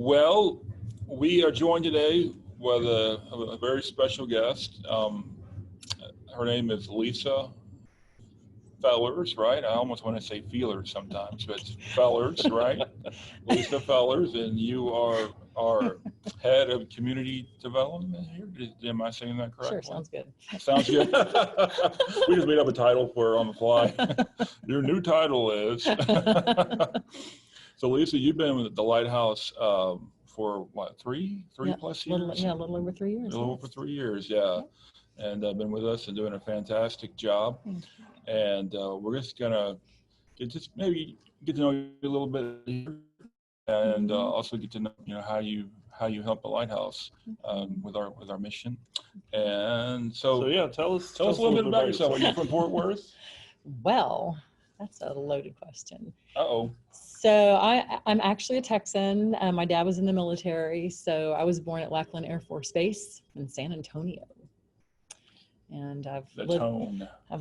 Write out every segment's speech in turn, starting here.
Well, we are joined today with a very special guest. Her name is Lisa Fellers, right? I almost want to say Feelers sometimes, but it's Fellers, right? Lisa Fellers, and you are our head of community development here. Am I saying that correctly? Sure, sounds good. Sounds good. We just made up a title for her on the fly. Your new title is. So Lisa, you've been with the Lighthouse for what, three plus years? A little over 3 years. A little over 3 years, yeah. And been with us and doing a fantastic job. Thank you. And we're just gonna maybe get to know you a little bit here, and also get to know how you help the Lighthouse with our mission. And so yeah, tell us a little bit about yourself. Are you from Fort Worth? Well, that's a loaded question. Uh-oh. So I'm actually a Texan. My dad was in the military, so I was born at Lackland Air Force Base in San Antonio. And I've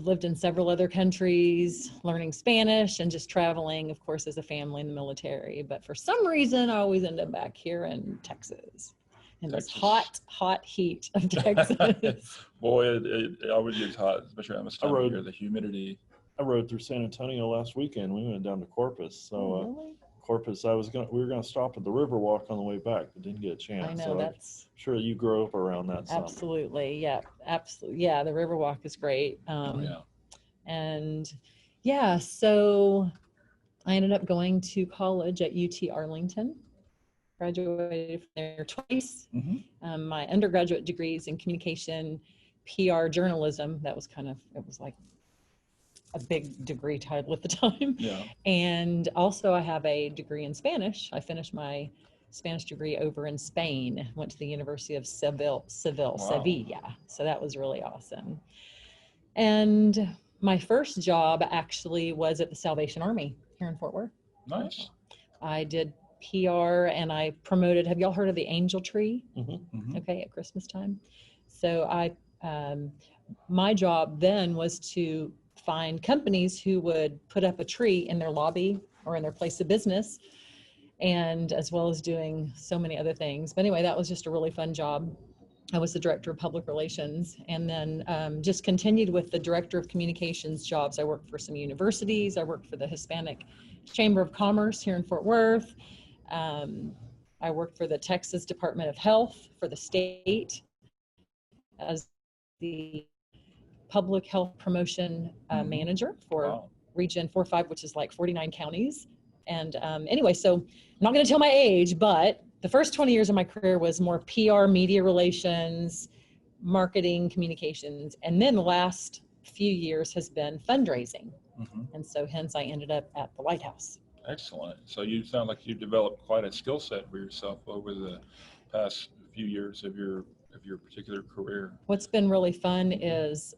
lived in several other countries, learning Spanish and just traveling, of course, as a family in the military. But for some reason, I always end up back here in Texas, in this hot heat of Texas. Boy, it always gets hot, especially on this time of year, the humidity. I rode through San Antonio last weekend. We went down to Corpus. So really? Corpus, we were going to stop at the Riverwalk on the way back, but didn't get a chance. I know, so that's I'm sure you grew up around that. Absolutely. Yeah, absolutely. Yeah, the Riverwalk is great. And yeah, so I ended up going to college at UT Arlington. Graduated from there twice. My undergraduate degrees in communication, PR, journalism. That was it was like a big degree title at the time. Yeah. And also I have a degree in Spanish. I finished my Spanish degree over in Spain, went to the University of Sevilla. So that was really awesome. And my first job actually was at the Salvation Army here in Fort Worth. Nice. I did PR and I promoted, have y'all heard of the angel tree? Okay, at Christmas time. So my job then was to find companies who would put up a tree in their lobby or in their place of business, and as well as doing so many other things. But anyway, that was just a really fun job. I was the director of public relations, and then just continued with the director of communications jobs. I worked for some universities. I worked for the Hispanic Chamber of Commerce here in Fort Worth. I worked for the Texas Department of Health for the state as the public health promotion manager for Region 4-5, which is like 49 counties. And anyway, so I'm not going to tell my age, but the first 20 years of my career was more PR, media relations, marketing, communications. And then the last few years has been fundraising. And so hence I ended up at the Lighthouse. Excellent. So you sound like you've developed quite a skill set for yourself over the past few years of your particular career. What's been really fun is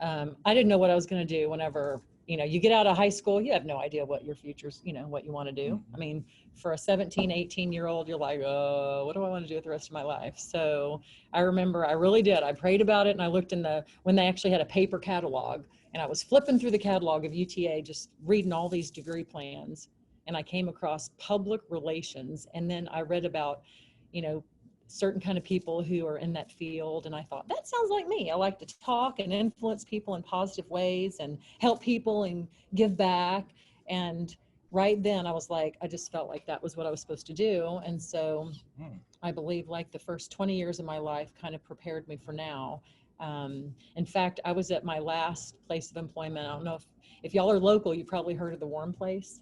I didn't know what I was going to do whenever, you get out of high school, you have no idea what your future's, what you want to do. I mean, for a 17, 18-year-old, you're like, what do I want to do with the rest of my life? So I remember I really did. I prayed about it, and I looked when they actually had a paper catalog, and I was flipping through the catalog of UTA, just reading all these degree plans, and I came across public relations, and then I read about, certain kind of people who are in that field. And I thought, that sounds like me. I like to talk and influence people in positive ways and help people and give back. And right then I was like, I just felt like that was what I was supposed to do. And so I believe like the first 20 years of my life kind of prepared me for now. In fact, I was at my last place of employment. I don't know if y'all are local, you probably heard of the Warm Place.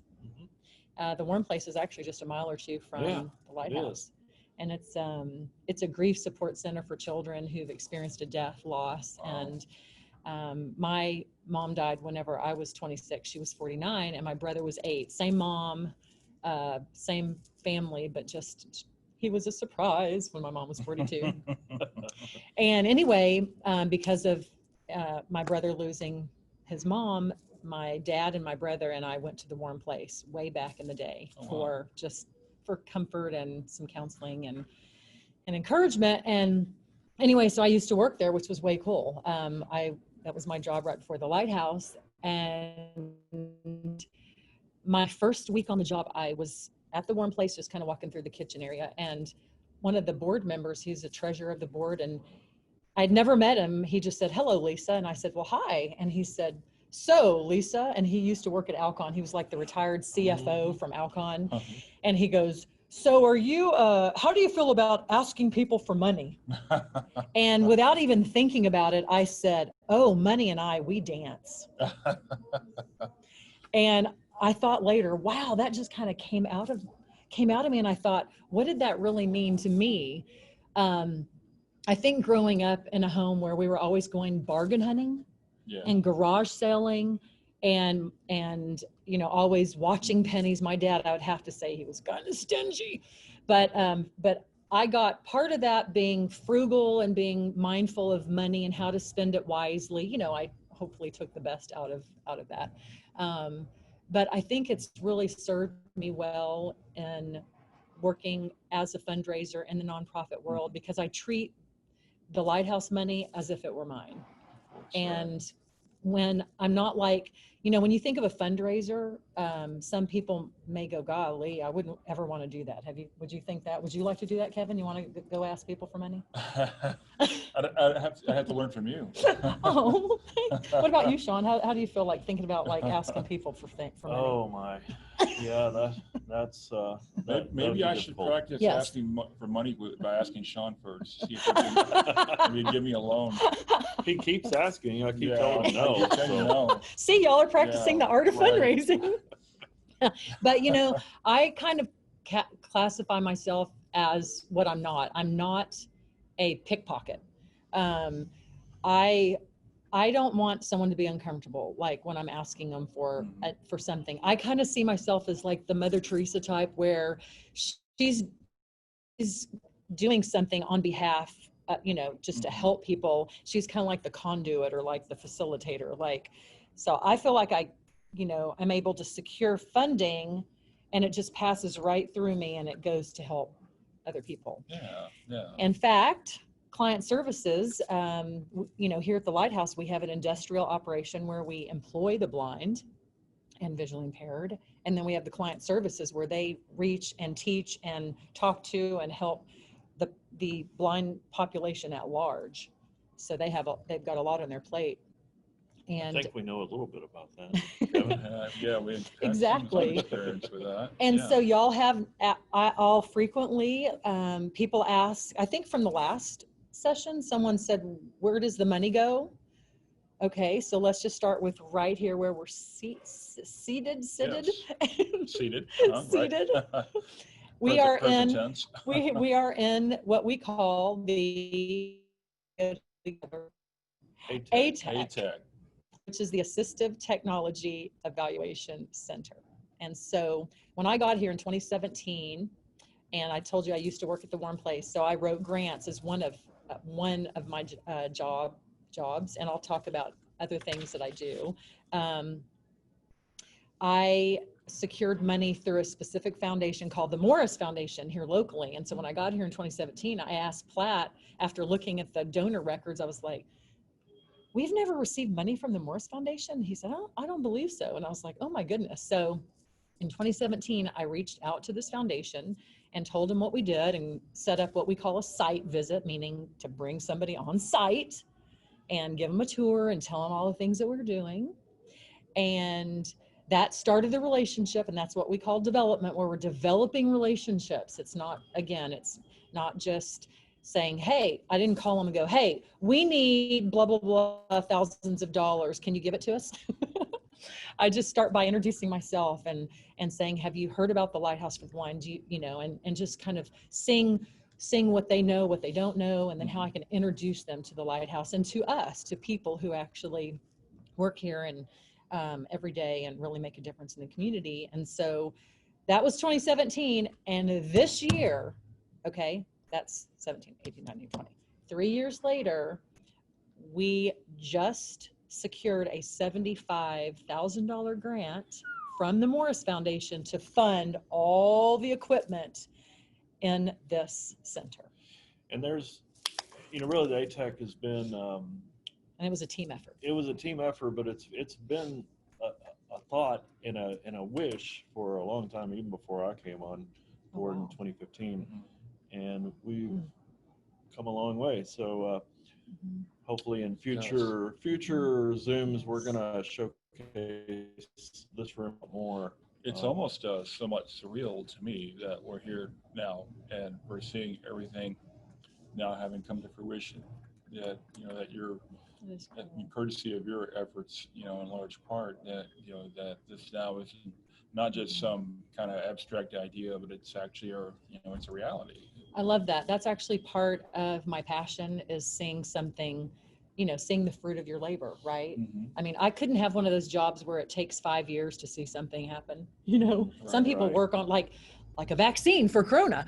The Warm Place is actually just a mile or two from the Lighthouse. And it's a grief support center for children who've experienced a death, loss. Wow. And my mom died whenever I was 26. She was 49, and my brother was 8. Same mom, same family, but just he was a surprise when my mom was 42. And anyway, because of my brother losing his mom, my dad and my brother and I went to the Warm Place way back in the day for comfort and some counseling and encouragement. And anyway, so I used to work there, which was way cool. That was my job right before the Lighthouse. And my first week on the job, I was at the Warm Place, just kind of walking through the kitchen area. And one of the board members, he's the treasurer of the board, and I'd never met him. He just said, "Hello, Lisa." And I said, "Well, hi." And he said, "So, Lisa," and he used to work at Alcon. He was like the retired CFO from Alcon. And he goes, "So are you, how do you feel about asking people for money?" And without even thinking about it, I said, "Oh, money and I, we dance." And I thought later, wow, that just kind of came out of me. And I thought, what did that really mean to me? I think growing up in a home where we were always going bargain hunting and garage selling and always watching pennies. My dad, I would have to say he was kind of stingy, but I got part of that being frugal and being mindful of money and how to spend it wisely. I hopefully took the best out of that. But I think it's really served me well in working as a fundraiser in the nonprofit world, because I treat the Lighthouse money as if it were mine. And when I'm not like, when you think of a fundraiser, some people may go, "Golly, I wouldn't ever want to do that." Would you think that? Would you like to do that, Kevin? You want to go ask people for money? I have to learn from you. Oh, what about you, Sean? How do you feel like thinking about like asking people for money? Oh my, yeah, that's maybe I should practice asking for money by asking Sean first. See if he can give me a loan. He keeps asking. I keep telling him no. No. See, y'all are practicing the art of fundraising. But I kind of classify myself as what I'm not. I'm not a pickpocket. I don't want someone to be uncomfortable, like when I'm asking them for something. I kind of see myself as like the Mother Teresa type, where she's doing something on behalf, just to help people. She's kind of like the conduit or like the facilitator. So I feel like I'm able to secure funding, and it just passes right through me and it goes to help other people. Yeah. In fact, client services, here at the Lighthouse, we have an industrial operation where we employ the blind and visually impaired. And then we have the client services where they reach and teach and talk to and help the blind population at large. So they've got a lot on their plate. And I think we know a little bit about that, Kevin. We exactly some experience with that. And so y'all have, I'll frequently, people ask, I think from the last session, someone said, "Where does the money go?" Okay, so let's just start with right here where we're seated. Seated. Seated. Right. We are in what we call the ATEC, which is the Assistive Technology Evaluation Center. And so when I got here in 2017, and I told you I used to work at the Warm Place, so I wrote grants as one of my jobs, and I'll talk about other things that I do. I secured money through a specific foundation called the Morris Foundation here locally. And so when I got here in 2017, I asked Platt, after looking at the donor records, I was like, "We've never received money from the Morris Foundation?" He said, "Oh, I don't believe so." And I was like, oh my goodness. So in 2017, I reached out to this foundation and told them what we did and set up what we call a site visit, meaning to bring somebody on site and give them a tour and tell them all the things that we're doing. And that started the relationship, and that's what we call development, where we're developing relationships. It's not just saying, "Hey," I didn't call them and go, "Hey, we need blah, blah, blah, thousands of dollars. Can you give it to us?" I just start by introducing myself and saying, "Have you heard about the Lighthouse for the Blind?" Do you know, and just kind of sing what they know, what they don't know, and then how I can introduce them to the Lighthouse and to us, to people who actually work here and every day and really make a difference in the community. And so that was 2017. And this year, okay, that's 17, 18, 19, 20. 3 years later, we just secured a $75,000 grant from the Morris Foundation to fund all the equipment in this center. And there's, really the ATEC has been, and it was a team effort. It was a team effort, but it's been thought and a wish for a long time, even before I came on board in 2015, and we've come a long way. So hopefully in future Zooms, we're gonna showcase this room more. It's almost somewhat surreal to me that we're here now and we're seeing everything now having come to fruition. That that you're, courtesy of your efforts, in large part, that that this now is not just some kind of abstract idea, but it's actually it's a reality. I love that. That's actually part of my passion, is seeing something, seeing the fruit of your labor, right? I mean, I couldn't have one of those jobs where it takes 5 years to see something happen. Some people work on like a vaccine for Corona.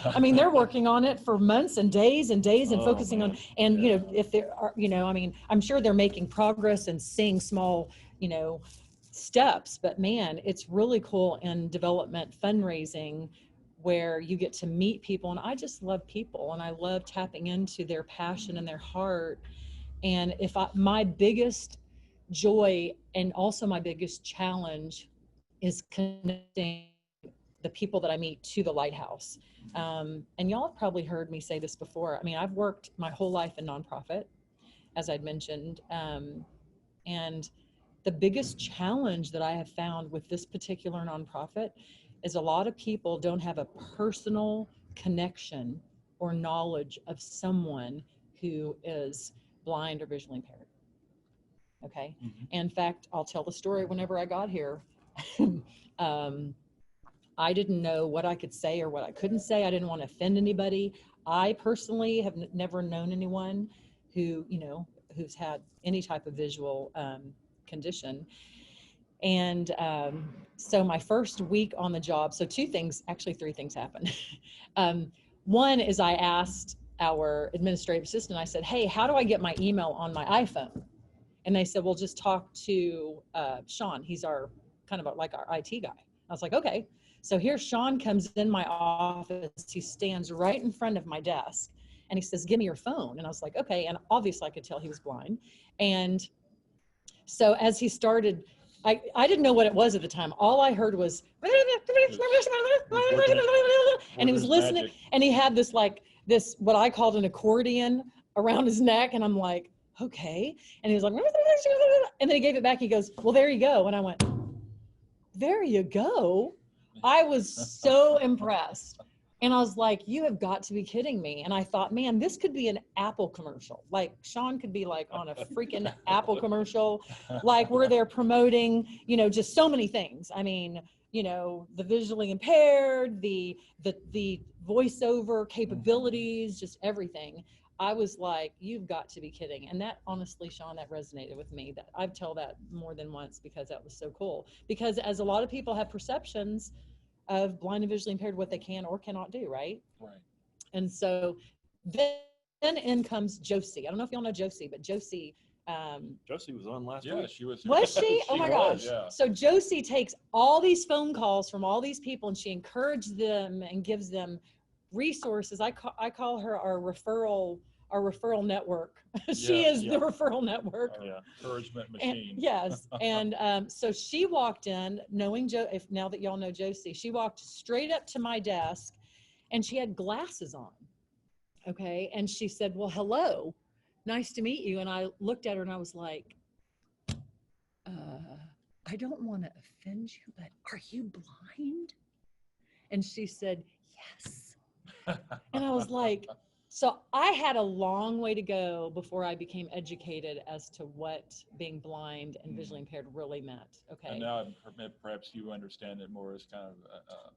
I mean, they're working on it for months and days and focusing on, and if there are, I mean, I'm sure they're making progress and seeing small, steps, but man, it's really cool in development fundraising, where you get to meet people. And I just love people, and I love tapping into their passion and their heart. And my biggest joy and also my biggest challenge is connecting the people that I meet to the Lighthouse. And y'all have probably heard me say this before. I mean, I've worked my whole life in nonprofit, as I'd mentioned. And the biggest challenge that I have found with this particular nonprofit is a lot of people don't have a personal connection or knowledge of someone who is blind or visually impaired. Okay. In fact, I'll tell the story. Whenever I got here, I didn't know what I could say or what I couldn't say. I didn't want to offend anybody. I personally have never known anyone who, who's had any type of visual condition. And so my first week on the job, so three things happened. One is I asked our administrative assistant, I said, hey, how do I get my email on my iPhone? And they said, well, just talk to Sean. He's our like our IT guy. I was like, okay. So here Sean comes in my office. He stands right in front of my desk and he says, give me your phone. And I was like, okay. And obviously I could tell he was blind. And so as he started, I didn't know what it was at the time. All I heard was, and he was listening, and he had this what I called an accordion around his neck. And I'm like, okay. And he was like, and then he gave it back. He goes, well, there you go. And I went, there you go. I was so impressed. And I was like, you have got to be kidding me. And I thought, man, this could be an Apple commercial. Like Sean could be like on a freaking Apple commercial, like where they're promoting, just so many things. I mean, the visually impaired, the voiceover capabilities, just everything. I was like, you've got to be kidding. And that, honestly, Sean, that resonated with me. That I've told that more than once because that was so cool. Because as a lot of people have perceptions of blind and visually impaired, what they can or cannot do, right? Right. And so then in comes Josie. I don't know if y'all know Josie, but Josie. Josie was on last week. Yeah, she was. Was she? Oh my gosh. Yeah. So Josie takes all these phone calls from all these people and she encourages them and gives them resources. I call her our referral network. She is the referral network. Encouragement machine. Yes. And so she walked in knowing now that y'all know Josie, she walked straight up to my desk and she had glasses on. Okay. And she said, well, hello, nice to meet you. And I looked at her and I was like, I don't want to offend you, but are you blind? And she said, yes. And I was like, so I had a long way to go before I became educated as to what being blind and visually impaired really meant. Okay. And now perhaps you understand it more as kind of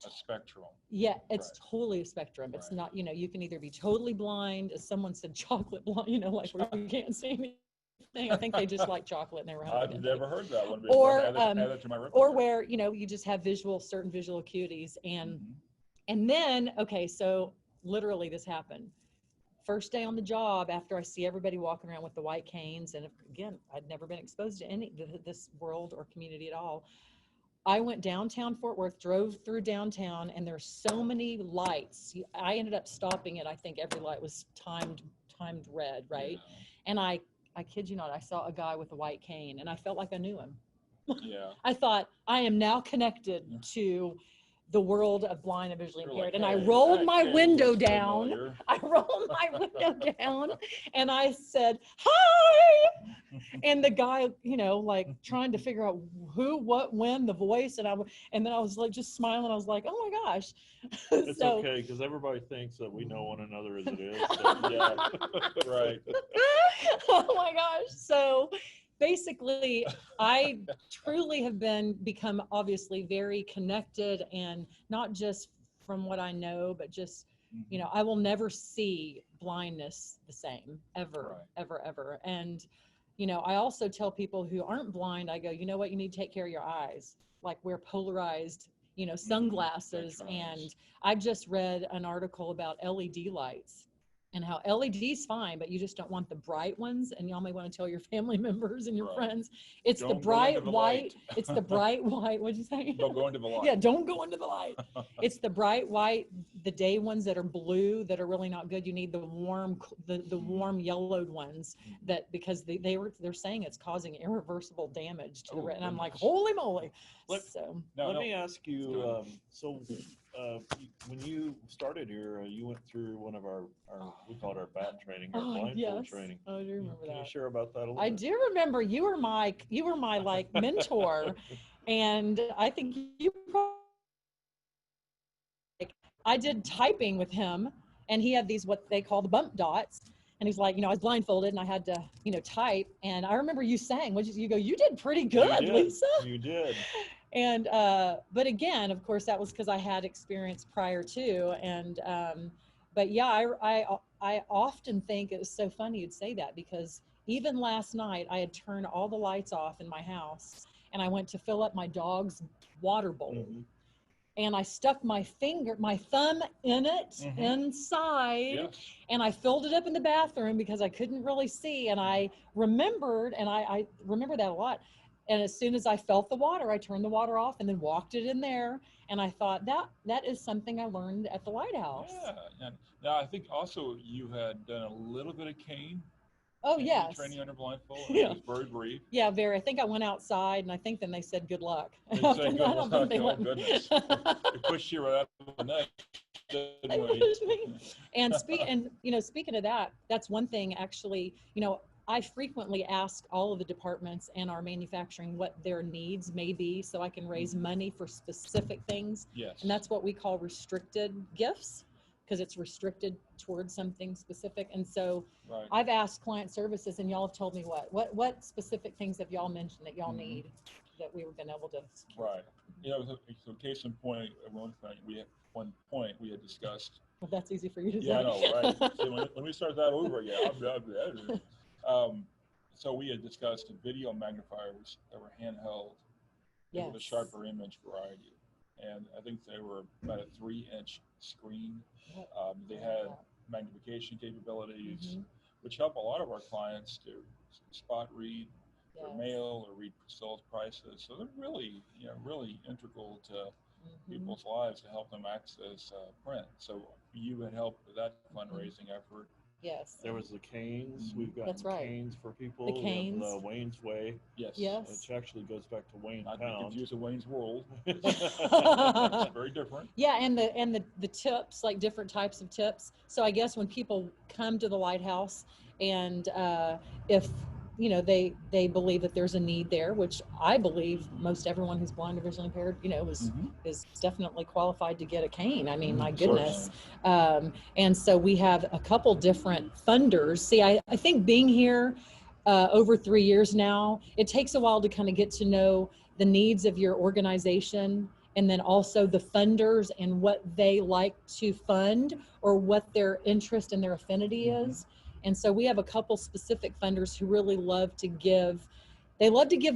a spectrum. Yeah, it's totally a spectrum. It's not, you can either be totally blind, as someone said, chocolate blind, like where you can't see anything. I think they just like chocolate and they were I've never heard that one. Or, add that to my repertoire. or where, you just have certain visual acuities. And then, okay, so literally this happened. First day on the job, after I see everybody walking around with the white canes, and again, I'd never been exposed to this world or community at all. I went downtown Fort Worth, drove through downtown, and there's so many lights. I ended up stopping it. I think every light was timed red, right? Yeah. And I kid you not, I saw a guy with a white cane, and I felt like I knew him. Yeah. I thought, I am now connected to the world of blind and visually You're impaired. like, And I "Hey, rolled that my kid window looks down. familiar." I rolled my window down and I said, "Hi." And the guy, like trying to figure out who, what, when, the voice. And then I was like, just smiling. I was like, oh my gosh. It's okay, because everybody thinks that we know one another as it is. So. Yeah. Right. Oh my gosh. So basically, I truly have become obviously very connected, and not just from what I know, but just, I will never see blindness the same ever, Right. ever, ever. And, I also tell people who aren't blind, I go, you know what, you need to take care of your eyes, like wear polarized, sunglasses. That's right. And I just read an article about LED lights and how LED's fine, but you just don't want the bright ones. And y'all may want to tell your family members and your Right. friends, it's the Don't go bright into the white. light. It's the bright white. What'd you say? Don't go into the light. Yeah, don't go into the light. It's the bright white, the day ones that are blue that are really not good. You need the warm, the warm yellowed ones, that because they're saying it's causing irreversible damage to the retina. And I'm like, holy moly. Let me ask you. When you started here, you went through one of our we call it our bat training, our blindfold training. Oh, I do remember that. Can you share about that a little I bit? do remember you were my like mentor, and I think you probably, I did typing with him, and he had these what they call the bump dots, and he's like, I was blindfolded and I had to type, and I remember you saying, you go, you did pretty good, Lisa. You did. And but again, of course, that was because I had experience prior to, and but yeah, I often think it was so funny you'd say that, because even last night I had turned all the lights off in my house, and I went to fill up my dog's water bowl, and I stuck my thumb in it inside, and I filled it up in the bathroom because I couldn't really see, and I remembered, and I remember that a lot. And as soon as I felt the water, I turned the water off and then walked it in there. And I thought that is something I learned at the Lighthouse. Yeah. Now I think also you had done a little bit of cane. Oh, yes. Training under blindfold. Yeah. It was very brief. Yeah, very. I think I went outside, and I think then they said good luck. They said good luck. Oh, goodness. They pushed you right out of the net. And speaking of that, that's one thing actually, I frequently ask all of the departments and our manufacturing what their needs may be, so I can raise money for specific things. Yes. And that's what we call restricted gifts, because it's restricted towards something specific. And so I've asked client services, and y'all have told me what specific things have y'all mentioned that y'all need that we were been able to secure. Right. So case in point, at one point we had discussed. Well, that's easy for you to say. Yeah, I know, right? So let me start that over again. So we had discussed video magnifiers that were handheld with a sharper image variety. And I think they were about a 3-inch screen. They had magnification capabilities, which help a lot of our clients to spot read their mail or read sold prices. So they're really, really integral to people's lives to help them access print. So you had helped with that fundraising effort. Yes. There was the canes. We've got canes for people. The canes. We have the Wayne's Way. Yes. Which actually goes back to Wayne Not Pound. confused with Wayne's World. It's very different. Yeah, and the tips, like different types of tips. So I guess when people come to the Lighthouse, and if they believe that there's a need there, which I believe most everyone who's blind or visually impaired, is definitely qualified to get a cane. I mean, my goodness. And so we have a couple different funders. See, I think being here over 3 years now, it takes a while to kind of get to know the needs of your organization, and then also the funders and what they like to fund or what their interest and their affinity is. And so we have a couple specific funders who really love to give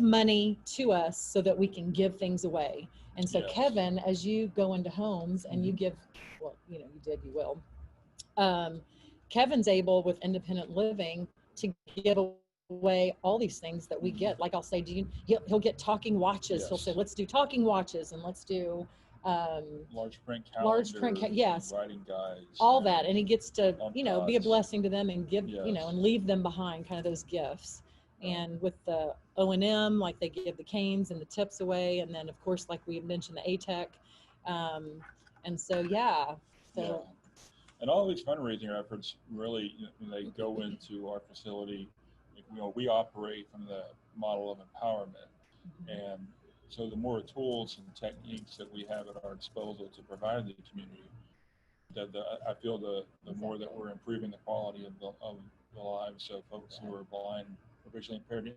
money to us so that we can give things away. And so Kevin, as you go into homes and you give, you will. Kevin's able with independent living to give away all these things that we get. Like I'll say, he'll get talking watches. He'll say, let's do talking watches, and let's do large print calendars, writing guides, all that. And he gets to be a blessing to them and give and leave them behind kind of those gifts. And with the O&M, like they give the canes and the tips away. And then of course, like we mentioned, the ATEC. And so, yeah. So, yeah. And all these fundraising efforts really, when they go into our facility, we operate from the model of empowerment. And so the more tools and techniques that we have at our disposal to provide the community, I feel the more that we're improving the quality of the lives of folks who are blind or visually impaired,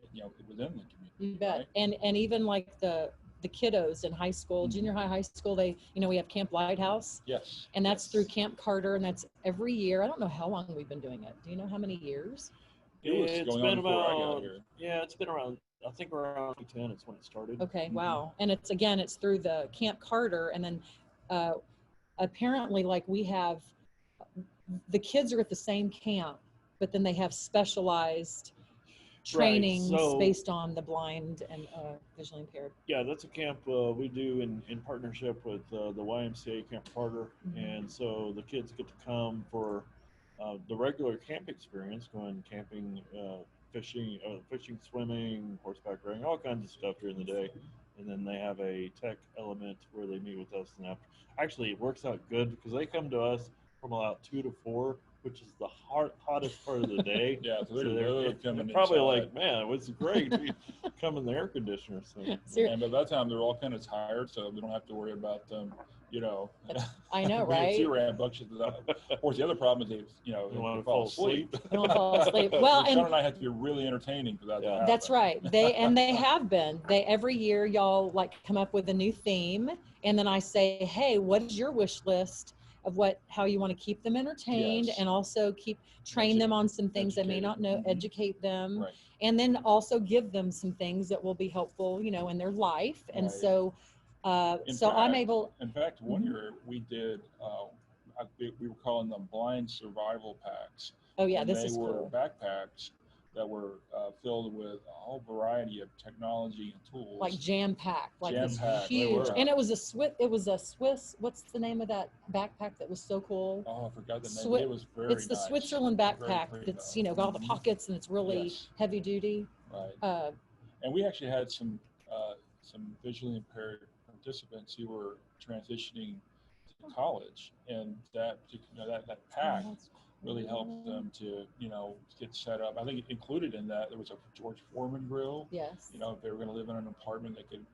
within the community. You bet. Right? And even like the kiddos in high school, junior high school, they, we have Camp Lighthouse. Yes. And that's through Camp Carter, and that's every year. I don't know how long we've been doing it. Do you know how many years? It's been about, it's been around, I think around 2010 is when it started. Okay, wow. And it's through the Camp Carter, and then apparently, like, we have, the kids are at the same camp, but then they have specialized trainings based on the blind and visually impaired. Yeah, that's a camp we do in partnership with the YMCA Camp Carter. And so the kids get to come for the regular camp experience, going camping, fishing, swimming, horseback riding, all kinds of stuff during the day. And then they have a tech element where they meet with us. And actually, it works out good because they come to us from about 2 to 4, which is the hottest part of the day. Yeah, so they're probably like, man, it was great. We come in the air conditioner. So. And by that time, they're all kind of tired, so we don't have to worry about them, I know, right? Of course, the other problem is they want to fall asleep. They don't fall asleep. Well, Sean and I have to be really entertaining for that to happen. That's right. They have been. Every year, y'all like come up with a new theme, and then I say, hey, what is your wish list of how you want to keep them entertained, and also train them on some things they may not know, educate them, and then also give them some things that will be helpful, in their life. And so, I'm able. In fact, one year we did, we were calling them blind survival packs. Oh yeah, and this is cool. They were backpacks that were filled with a whole variety of technology and tools. Like jam-packed, like this Jam-packed. huge. And it was a Swiss, what's the name of that backpack that was so cool? Oh, I forgot the name. It was very It's the nice. Switzerland backpack that's, got all the pockets, and it's really heavy duty. Right. And we actually had some visually impaired participants who were transitioning to college, and that pack really helped them to, get set up. I think included in that, there was a George Foreman grill. Yes. If they were going to live in an apartment, they could,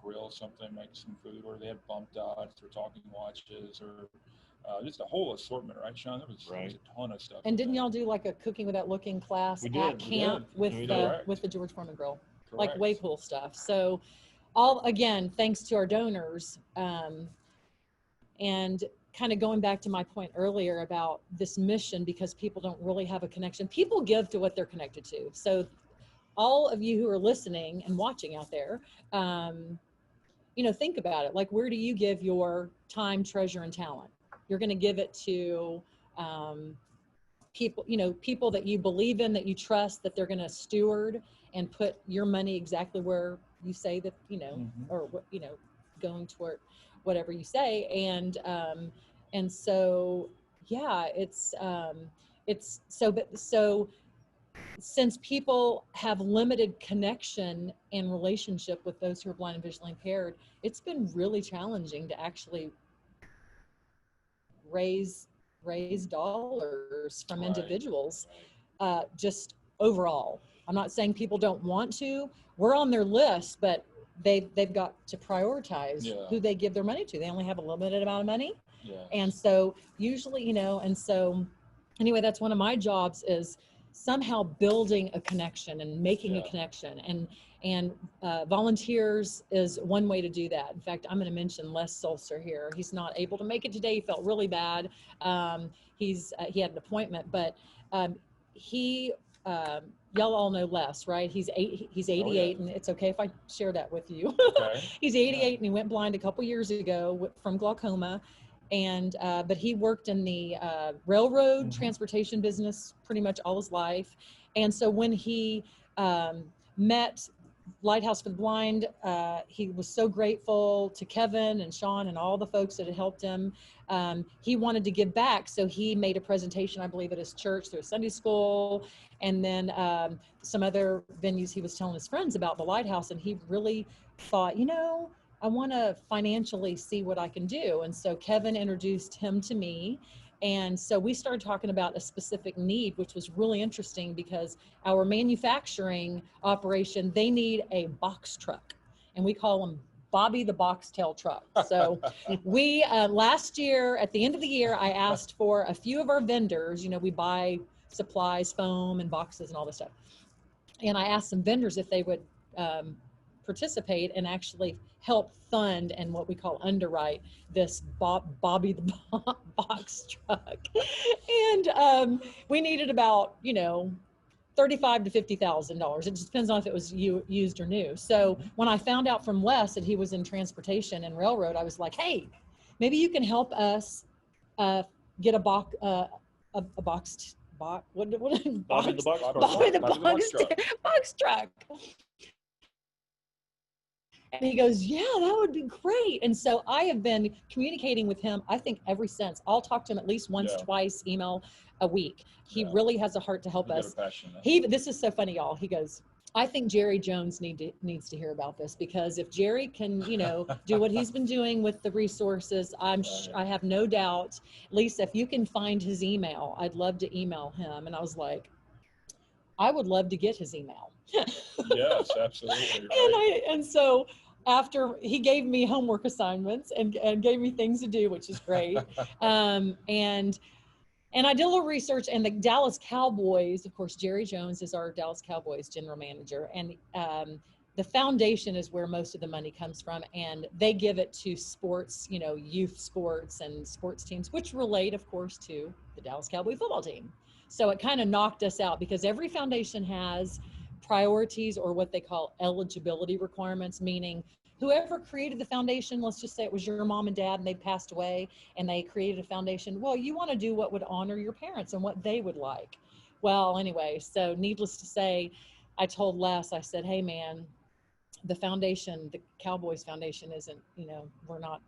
grill something, make some food, or they had bump dots or talking watches, or just a whole assortment, right, Sean? There was a ton of stuff. And didn't y'all do like a Cooking Without Looking class at camp with the George Foreman grill? Correct. Like way cool stuff. So again, thanks to our donors, and kind of going back to my point earlier about this mission, because people don't really have a connection. People give to what they're connected to. So all of you who are listening and watching out there, think about it. Like, where do you give your time, treasure, and talent? You're going to give it to people that you believe in, that you trust, that they're going to steward and put your money exactly where you say that, or what, going toward whatever you say. And so, yeah, so since people have limited connection and relationship with those who are blind and visually impaired, it's been really challenging to actually raise dollars from individuals, just overall. I'm not saying people don't want to. We're on their list, but they've got to prioritize who they give their money to. They only have a limited amount of money. And so usually, and so anyway, that's one of my jobs, is somehow building a connection and making a connection. And volunteers is one way to do that. In fact, I'm going to mention Les Sulzer here. He's not able to make it today. He felt really bad. He had an appointment, but y'all all know Les, right? He's 88, and it's okay if I share that with you. Okay. He's 88, and he went blind a couple years ago from glaucoma. And but he worked in the railroad transportation business pretty much all his life. And so when he met Lighthouse for the Blind, he was so grateful to Kevin and Sean and all the folks that had helped him. he wanted to give back. So he made a presentation, I believe, at his church through a Sunday school. And then some other venues he was telling his friends about the Lighthouse. And he really thought, you know, I want to financially see what I can do. And so Kevin introduced him to me. And so we started talking about a specific need, which was really interesting because our manufacturing operation, they need a box truck, and we call them Bobby the Box Tail truck. So we, last year, at the end of the year, I asked for a few of our vendors, you know, we buy supplies, foam and boxes and all this stuff. And I asked some vendors if they would participate and actually help fund and what we call underwrite this Bobby the Box truck. And we needed about, you know, $35,000 to $50,000. It just depends on if it was used or new. So when I found out from Wes that he was in transportation and railroad, I was like, hey, maybe you can help us get a box, Bobby the box truck. And he goes, yeah, that would be great. And so I have been communicating with him, I think, ever since. I'll talk to him at least once, twice, email a week. He really has a heart to help us. This is so funny, y'all. He goes, I think Jerry Jones needs to hear about this, because if Jerry can, you know, do what he's been doing with the resources, I have no doubt. Lisa, if you can find his email, I'd love to email him. And I was like, I would love to get his email. Yes, absolutely. Right. And so after he gave me homework assignments and gave me things to do, which is great. And I did a little research, and the Dallas Cowboys, of course, Jerry Jones is our Dallas Cowboys general manager. And the foundation is where most of the money comes from. And they give it to sports, you know, youth sports and sports teams, which relate, of course, to the Dallas Cowboy football team. So it kind of knocked us out, because every foundation has priorities, or what they call eligibility requirements, meaning whoever created the foundation, let's just say it was your mom and dad and they passed away and they created a foundation. Well, you want to do what would honor your parents and what they would like. Well, anyway, so needless to say, I told Les, I said, hey man, the foundation, the Cowboys Foundation isn't, you know,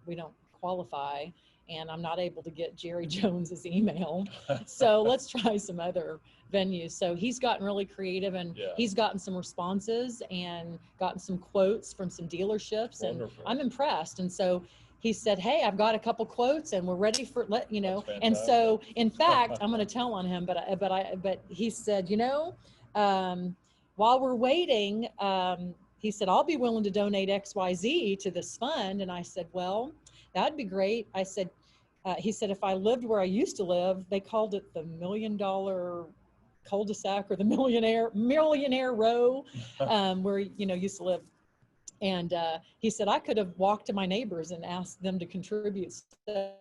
we don't qualify, and I'm not able to get Jerry Jones's email. So let's try some other venues. So he's gotten really creative, and he's gotten some responses and gotten some quotes from some dealerships. Wonderful. And I'm impressed. And so he said, hey, I've got a couple quotes and we're ready for, you know. And so in fact, I'm going to tell on him, but he said, you know, while we're waiting, he said, I'll be willing to donate XYZ to this fund. And I said, well, that'd be great. I said, he said, if I lived where I used to live, they called it the $1 million cul-de-sac, or the millionaire row, where, you know, used to live. And he said, I could have walked to my neighbors and asked them to contribute. So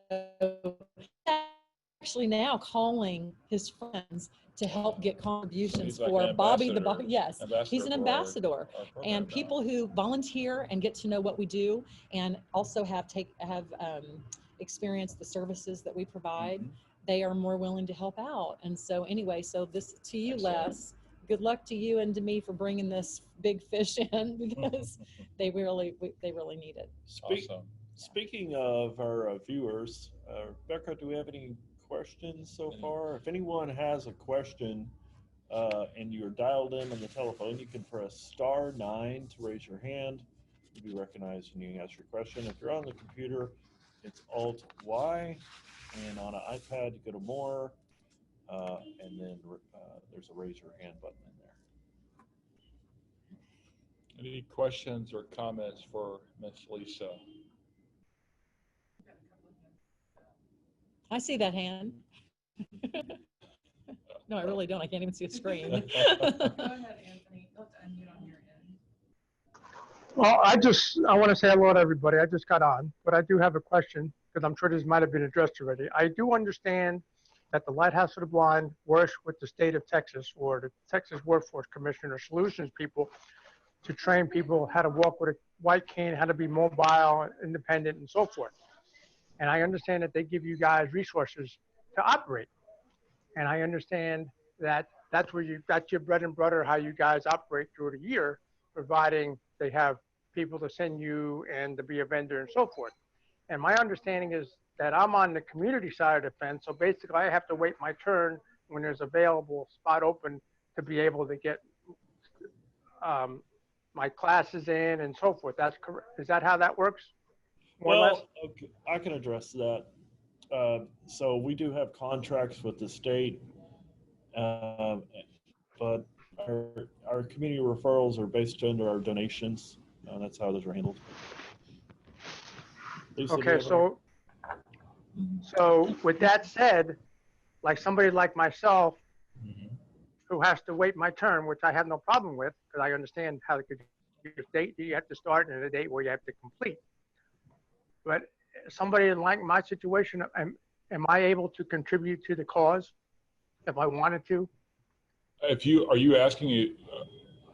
actually now calling his friends to help get contributions for Bobby the Box. Yes, he's an ambassador. And people who volunteer and get to know what we do, and also have experienced the services that we provide, they are more willing to help out. And so anyway, so this to you, Les, good luck to you and to me for bringing this big fish in, because they really need it. Speaking of our viewers, Becca, do we have any questions so far? If anyone has a question and you're dialed in on the telephone, you can press *9 to raise your hand. You'll be recognized and you can ask your question. If you're on the computer, it's Alt-Y, and on an iPad, you go to More, and then there's a raise your hand button in there. Any questions or comments for Miss Lisa? I see that hand. No, I really don't. I can't even see a screen. Go ahead, Anthony. You'll have to unmute on your end. Well, I want to say hello to everybody. I just got on, but I do have a question, because I'm sure this might have been addressed already. I do understand that the Lighthouse of the Blind works with the state of Texas, or the Texas Workforce Commission, or solutions people, to train people how to walk with a white cane, how to be mobile, independent, and so forth. And I understand that they give you guys resources to operate. And I understand that that's where that's your bread and butter, how you guys operate through the year, providing they have people to send you and to be a vendor and so forth. And my understanding is that I'm on the community side of the fence. So basically I have to wait my turn when there's available spot open to be able to get my classes in and so forth. That's correct. Is that how that works? More or less? Well, okay, I can address that. So we do have contracts with the state, but our community referrals are based under our donations. That's how those are handled. Lisa, do you Okay, have so with that said, like somebody like myself any- who has to wait my turn, which I have no problem with, because I understand how the date you have to start and the date where you have to complete. But somebody in like my situation, am I able to contribute to the cause if I wanted to? Are you asking,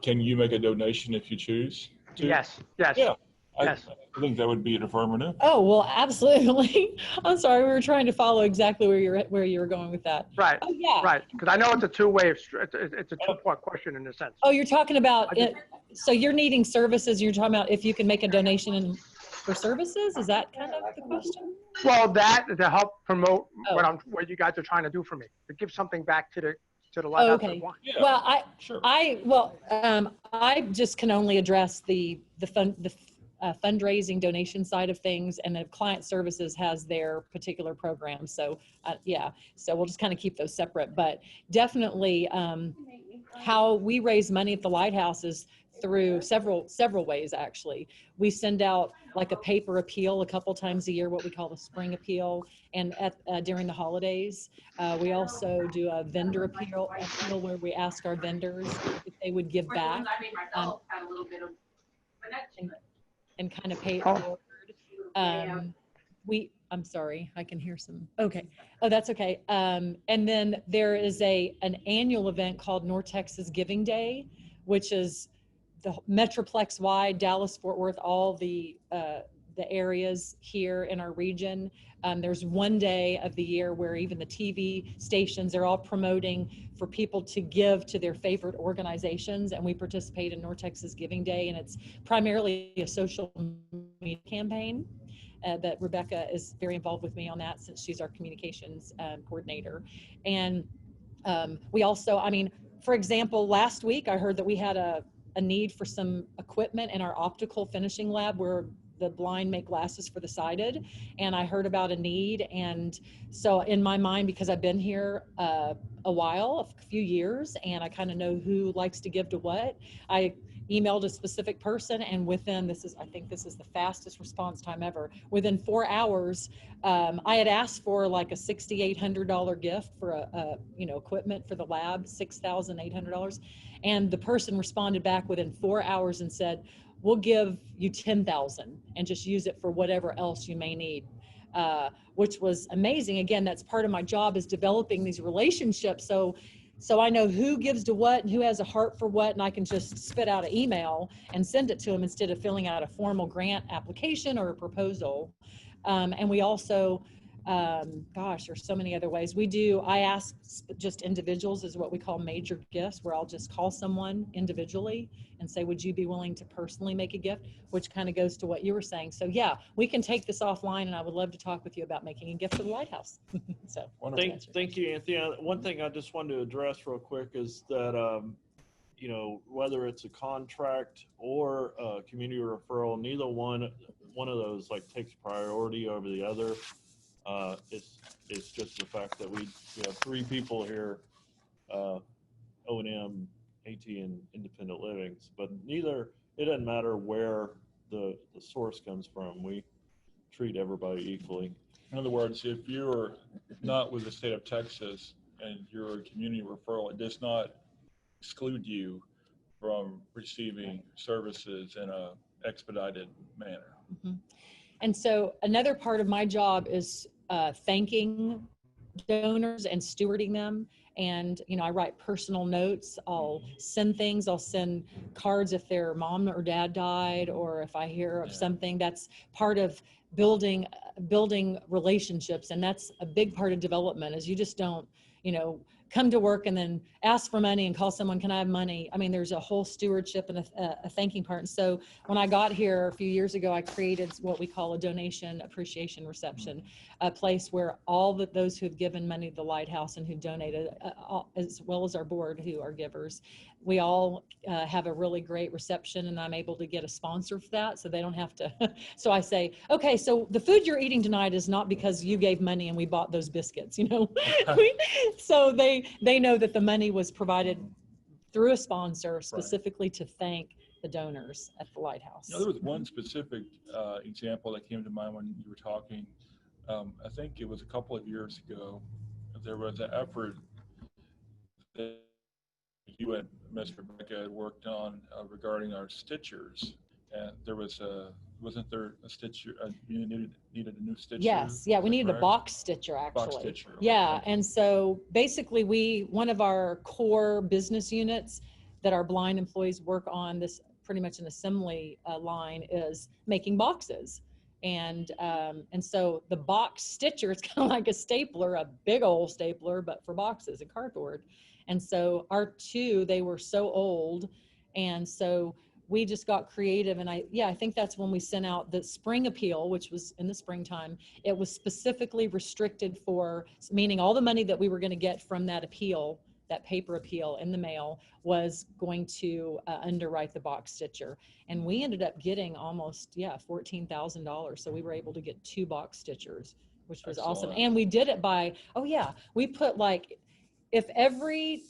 can you make a donation if you choose to? Yes, yes. Yeah. Yes. I think that would be an affirmative. Oh, well, absolutely. I'm sorry. We were trying to follow exactly where you were going with that. Right. Oh, yeah. Right. Because I know it's a two-way, it's a two-part question in a sense. Oh, you're talking about it. So you're needing services. You're talking about if you can make a donation for services. Is that kind of the question? Well, that to help promote Oh. what you guys are trying to do for me, to give something back to the Oh, Lighthouse of okay. the Blind. Yeah, Well, sure. I just can only address the fundraising donation side of things, and the client services has their particular program. So yeah, so we'll just kind of keep those separate, but definitely how we raise money at the Lighthouse is through several ways. Actually, we send out like a paper appeal a couple times a year, what we call the spring appeal, and during the holidays. We also do a vendor appeal where we ask our vendors if they would give back and kind of pay it forward. I'm sorry, I can hear some. Okay. Oh, that's okay. And then there is an annual event called North Texas Giving Day, which is the Metroplex wide, Dallas, Fort Worth, all the areas here in our region. There's one day of the year where even the TV stations are all promoting for people to give to their favorite organizations, and we participate in North Texas Giving Day, and it's primarily a social media campaign that Rebecca is very involved with me on that, since she's our communications coordinator. And we also, for example, last week I heard that we had a need for some equipment in our optical finishing lab where the blind make glasses for the sighted, and I heard about a need. And so in my mind, because I've been here a few years, and I kind of know who likes to give to what, I emailed a specific person, and I think this is the fastest response time ever. Within 4 hours, I had asked for like a $6,800 gift for equipment for the lab, $6,800. And the person responded back within 4 hours and said, we'll give you $10,000 and just use it for whatever else you may need, which was amazing. Again, that's part of my job, is developing these relationships. So I know who gives to what and who has a heart for what, and I can just spit out an email and send it to them instead of filling out a formal grant application or a proposal. And we also, there's so many other ways. I ask just individuals, is what we call major gifts, where I'll just call someone individually and say, would you be willing to personally make a gift? Which kind of goes to what you were saying. So yeah, we can take this offline, and I would love to talk with you about making a gift for the Lighthouse. So Thank you, Anthony. One thing I just wanted to address real quick is that, whether it's a contract or a community referral, neither one of those takes priority over the other. It's just the fact that we have three people here, O&M, AT, and independent livings, but it doesn't matter where the source comes from. We treat everybody equally. In other words, if you're not with the state of Texas and you're a community referral, it does not exclude you from receiving services in a expedited manner. Mm-hmm. And so another part of my job is thanking donors and stewarding them. And, I write personal notes. I'll send things. I'll send cards if their mom or dad died, or if I hear of something. That's part of building relationships. And that's a big part of development, is you just don't, come to work and then ask for money and call someone, can I have money? I mean, there's a whole stewardship and a thanking part. And so when I got here a few years ago, I created what we call a donation appreciation reception, a place where all those who have given money to the Lighthouse and who donated, as well as our board who are givers, we all have a really great reception, and I'm able to get a sponsor for that, so they don't have to. So I say, okay, so the food you're eating tonight is not because you gave money and we bought those biscuits, you know. So they know that the money was provided through a sponsor specifically to thank the donors at the Lighthouse. You know, there was one specific example that came to mind when you were talking. I think it was a couple of years ago. There was an effort that you and Mr. Becca had worked on regarding our stitchers, and there was wasn't there a stitcher? You needed a new stitcher. Yes, yeah, we needed a box stitcher actually. Box stitcher. Yeah, and so basically one of our core business units that our blind employees work on, this pretty much an assembly line, is making boxes. And so the box stitcher, it's kind of like a stapler, a big old stapler, but for boxes and cardboard. And so our two, they were so old. And so we just got creative. And I think that's when we sent out the spring appeal, which was in the springtime. It was specifically restricted for, meaning all the money that we were going to get from that appeal, that paper appeal in the mail, was going to underwrite the box stitcher. And we ended up getting almost, $14,000. So we were able to get 2 box stitchers, which was awesome. And we did it by, we put like, if every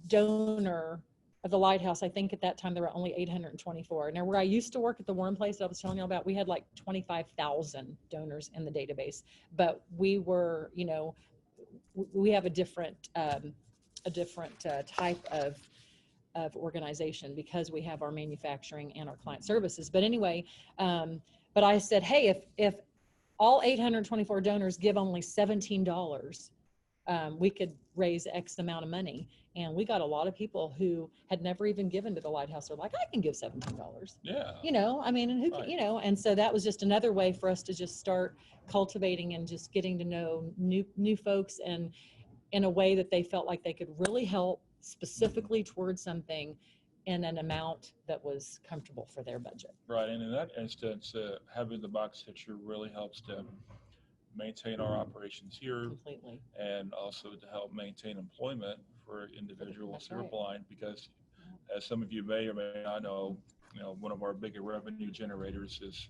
donor of the Lighthouse, I think at that time there were only 824. Now, where I used to work at the Warren place that I was telling you about, we had like 25,000 donors in the database. But we were, we have a different type of organization because we have our manufacturing and our client services. But anyway, but I said, hey, if all 824 donors give only $17, we could raise X amount of money. And we got a lot of people who had never even given to the Lighthouse. They're like, I can give $17. Yeah. And who, right. And so that was just another way for us to just start cultivating and just getting to know new folks, and in a way that they felt like they could really help specifically towards something in an amount that was comfortable for their budget. Right. And in that instance, having the box stitcher really helps to maintain our operations here. Completely. And also to help maintain employment for individuals who are blind, because as some of you may or may not know, one of our bigger revenue generators is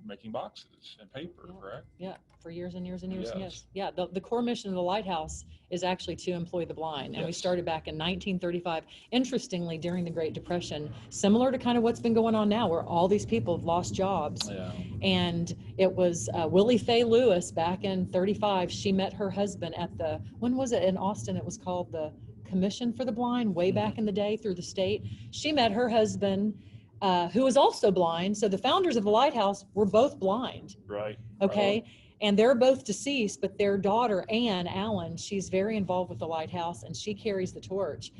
making boxes and paper, correct? Yeah, for years and years and years. Yes. Yeah, the core mission of the Lighthouse is actually to employ the blind. And we started back in 1935, interestingly, during the Great Depression, similar to kind of what's been going on now, where all these people have lost jobs. Yeah. And it was Willie Faye Lewis back in 35. She met her husband at when was it in Austin? It was called the Commission for the Blind, way back in the day, through the state. She met her husband, who was also blind. So the founders of the Lighthouse were both blind. Right. Okay. Right. And they're both deceased, but their daughter, Ann Allen, she's very involved with the Lighthouse, and she carries the torch.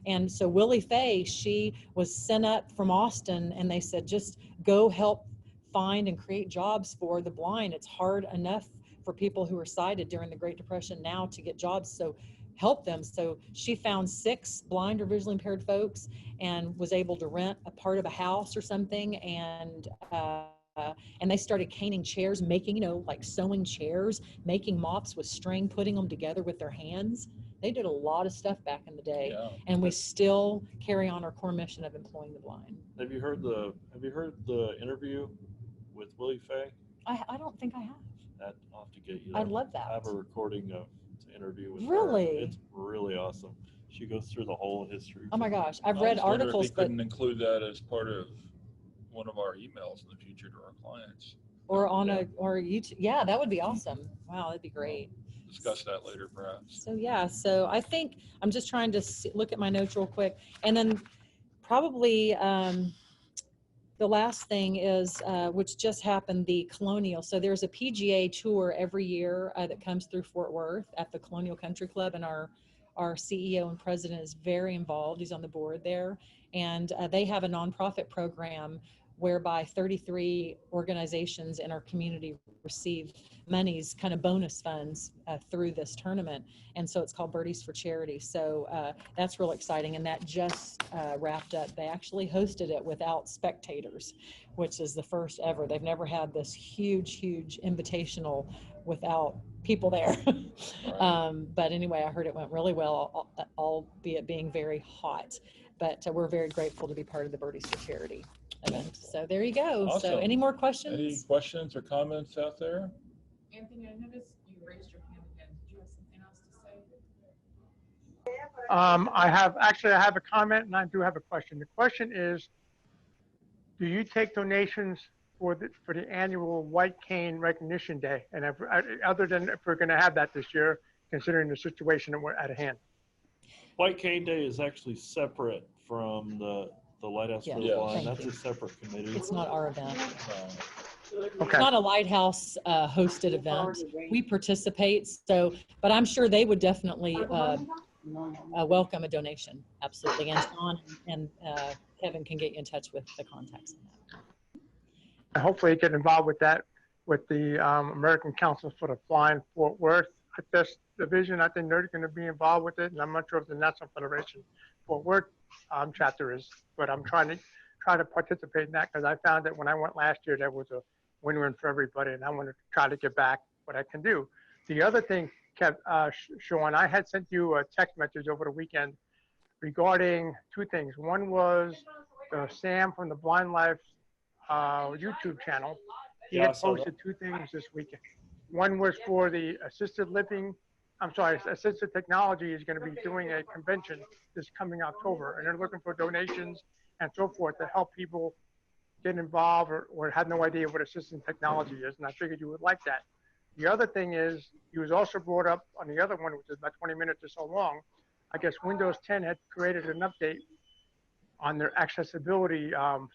And so Willie Faye, she was sent up from Austin, and they said, just go help find and create jobs for the blind. It's hard enough for people who are sighted during the Great Depression now to get jobs. So help them. So she found 6 blind or visually impaired folks and was able to rent a part of a house or something. And they started caning chairs, making, like sewing chairs, making mops with string, putting them together with their hands. They did a lot of stuff back in the day. Yeah. And we still carry on our core mission of employing the blind. Have you heard the interview with Willie Faye? I don't think I have. I'll have to get you. I'd love that. I have a recording of the interview with her. Really? It's really awesome. She goes through the whole history. Oh my gosh. I've read articles. If we couldn't include that as part of one of our emails in the future to our clients. Or on or YouTube. Yeah, that would be awesome. Wow, that'd be great. We'll discuss that later, perhaps. So I think I'm just trying to look at my notes real quick. And then probably the last thing is, which just happened, the Colonial. So there's a Pga Tour every year that comes through Fort Worth at the Colonial Country Club, and our CEO and president is very involved. He's on the board there. And they have a nonprofit program whereby 33 organizations in our community receive monies, kind of bonus funds through this tournament. And so it's called Birdies for Charity. So that's real exciting. And that just wrapped up. They actually hosted it without spectators, which is the first ever. They've never had this huge invitational without people there. But anyway, I heard it went really well, albeit being very hot. But we're very grateful to be part of the Birdies for Charity event. So there you go. Awesome. So any more questions? Any questions or comments out there? Anthony, I noticed you raised your hand again. Did you have something else to say? I have a comment and I do have a question. The question is, do you take donations for the annual White Cane Recognition Day? And other than if we're going to have that this year, considering the situation that we're at hand. White Cane Day is actually separate from the Lighthouse for the Yeah. Blind. Thank That's you. a separate committee. It's not our event. Okay. It's not a Lighthouse hosted event. We participate. So, but I'm sure they would definitely welcome a donation. Absolutely. And Sean and Kevin can get you in touch with the contacts on that. And hopefully get involved with that, with the American Council for the Blind Fort Worth division. I think they're going to be involved with it, and I'm not sure if the National Federation Fort Worth chapter is, but I'm trying to participate in that because I found that when I went last year, there was a win-win for everybody, and I want to try to get back what I can do. The other thing, Sean, I had sent you a text message over the weekend regarding two things. One was Sam from the Blind Life YouTube channel. He Yeah, I had saw posted two things this weekend. One was for the assisted technology is going to be doing a convention this coming October, and they're looking for donations and so forth to help people get involved or have no idea what assistive technology is, and I figured you would like that. The other thing is, he was also brought up on the other one, which is about 20 minutes or so long. I guess Windows 10 had created an update on their accessibility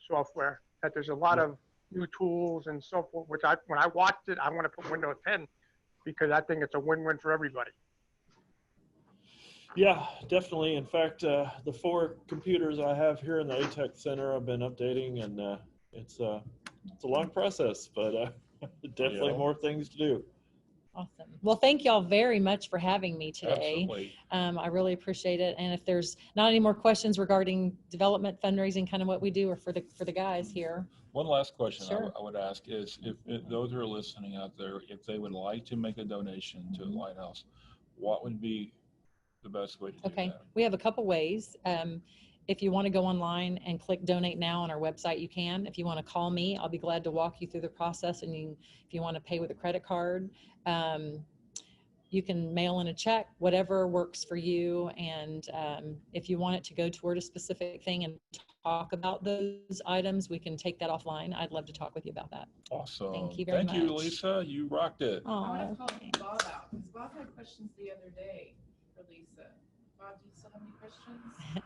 software, that there's a lot of new tools and so forth, which when I watched it, I want to put Windows 10 because I think it's a win-win for everybody. Yeah, definitely. In fact, the 4 computers I have here in the ATEC Center, I've been updating, and it's a long process, but definitely more things to do. Awesome. Well, thank y'all very much for having me today. Absolutely. I really appreciate it. And if there's not any more questions regarding development, fundraising, kind of what we do, or for the guys here. One last question Sure. I would ask is if those who are listening out there, if they would like to make a donation to the Lighthouse, what would be the best way to do Okay, that? we have a couple ways. If you want to go online and click donate now on our website, you can. If you want to call me, I'll be glad to walk you through the process. And if you want to pay with a credit card, you can mail in a check, whatever works for you. And if you want it to go toward a specific thing and talk about those items, we can take that offline. I'd love to talk with you about that. Awesome. Thank you very Thank you, much. Lisa. You rocked it. I want Oh, to call Bob out, because Bob had questions the other day for Lisa. Bob, do you still have any questions?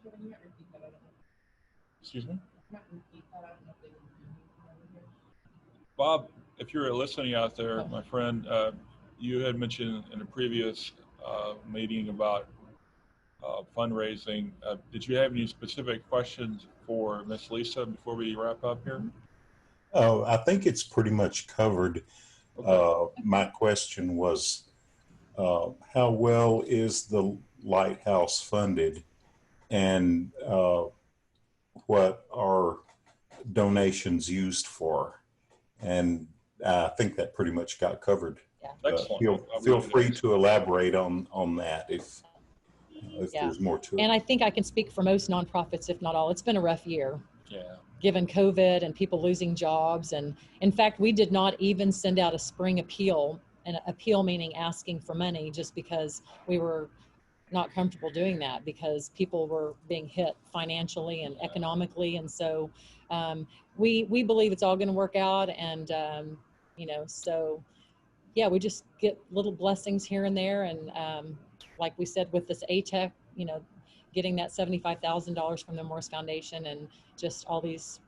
Kevin, you might repeat that, I don't know. Excuse me? You might repeat that, I don't know if they can hear me from over here. Bob, if you're listening out there, my friend, you had mentioned in a previous meeting about fundraising. Did you have any specific questions for Miss Lisa before we wrap up here? Oh, I think it's pretty much covered. Okay. My question was, how well is the Lighthouse funded, and what are donations used for? And I think that pretty much got covered. Yeah. Excellent. Feel free to elaborate on that if Yeah. there's more to it. and I think I can speak for most nonprofits, if not all. It's been a rough year, Yeah. given COVID and people losing jobs. And in fact, we did not even send out a spring appeal, and appeal meaning asking for money, just because we were not comfortable doing that because people were being hit financially and economically. And so we believe it's all going to work out. And, so yeah, we just get little blessings here and there. And like we said, with this ATEC, getting that $75,000 from the Morse Foundation, and just all these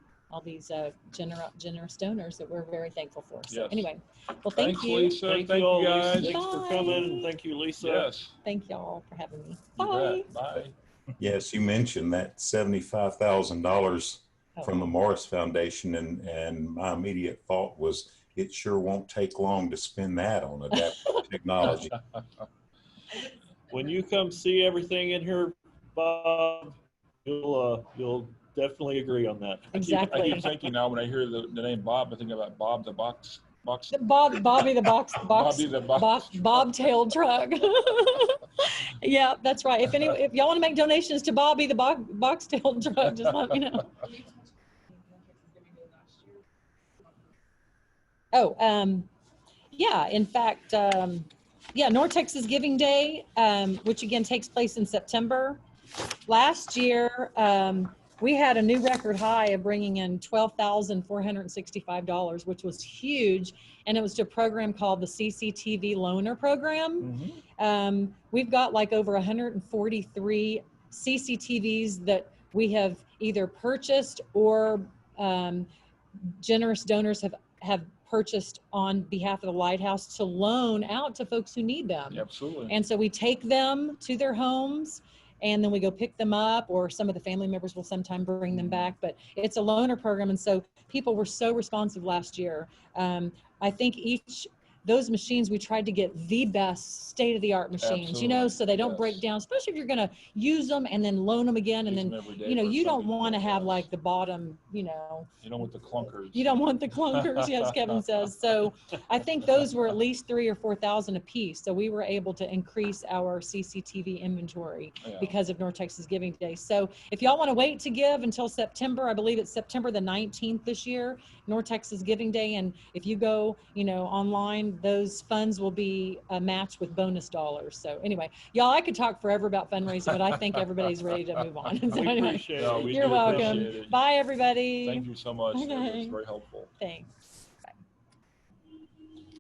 generous donors that we're very thankful for. So Yes. anyway, well, thank Thanks, you. Lisa. Thank Thank you all, you, Lisa. guys. Thanks for coming, and thank you, Lisa. Yes. Thank y'all for having me. You Bye. bet. Bye. Yes, you mentioned that $75,000 from the Oh, Morris Foundation, and my immediate thought was it sure won't take long to spend that on adaptive technology. When you come see everything in here, Bob, you'll definitely agree on that. I exactly. keep thinking now when I hear the name Bob, I think about Bob the box. Bobby the box, Bobby the box. bobtail truck. Yeah, that's right. If y'all want to make donations to Bobby the boxtail truck, just let me know. Can you touch on Thanksgiving Day last year? Oh, yeah. In fact, yeah, North Texas Giving Day, which again takes place in September. Last year, we had a new record high of bringing in $12,465, which was huge. And it was to a program called the CCTV Loaner Program. We've got like over 143 CCTVs that we have either purchased or generous donors have purchased on behalf of the Lighthouse to loan out to folks who need them. Absolutely. And so we take them to their homes and then we go pick them up, or some of the family members will sometime bring them back, but it's a loaner program. And so people were so responsive last year. I think those machines, we tried to get the best state-of-the-art machines, Absolutely. so they don't Yes. break down, especially if you're going to use them and then loan them again. And Use then, them every day you for don't something. want to have Yes. like the bottom, You don't want the clunkers. you don't want the clunkers, yes, Kevin says. So I think those were at least 3,000 or 4,000 a piece. So we were able to increase our CCTV inventory Yeah. because of North Texas Giving Day. So if y'all want to wait to give until September, I believe it's September the 19th this year, North Texas Giving Day. And if you go, online, those funds will be matched with bonus dollars. So anyway, y'all, I could talk forever about fundraising, but I think everybody's ready to move on. So We anyway, appreciate No, it. we you're do welcome. appreciate it. Bye, everybody. Thank you so much. It Okay. was very helpful. Thanks.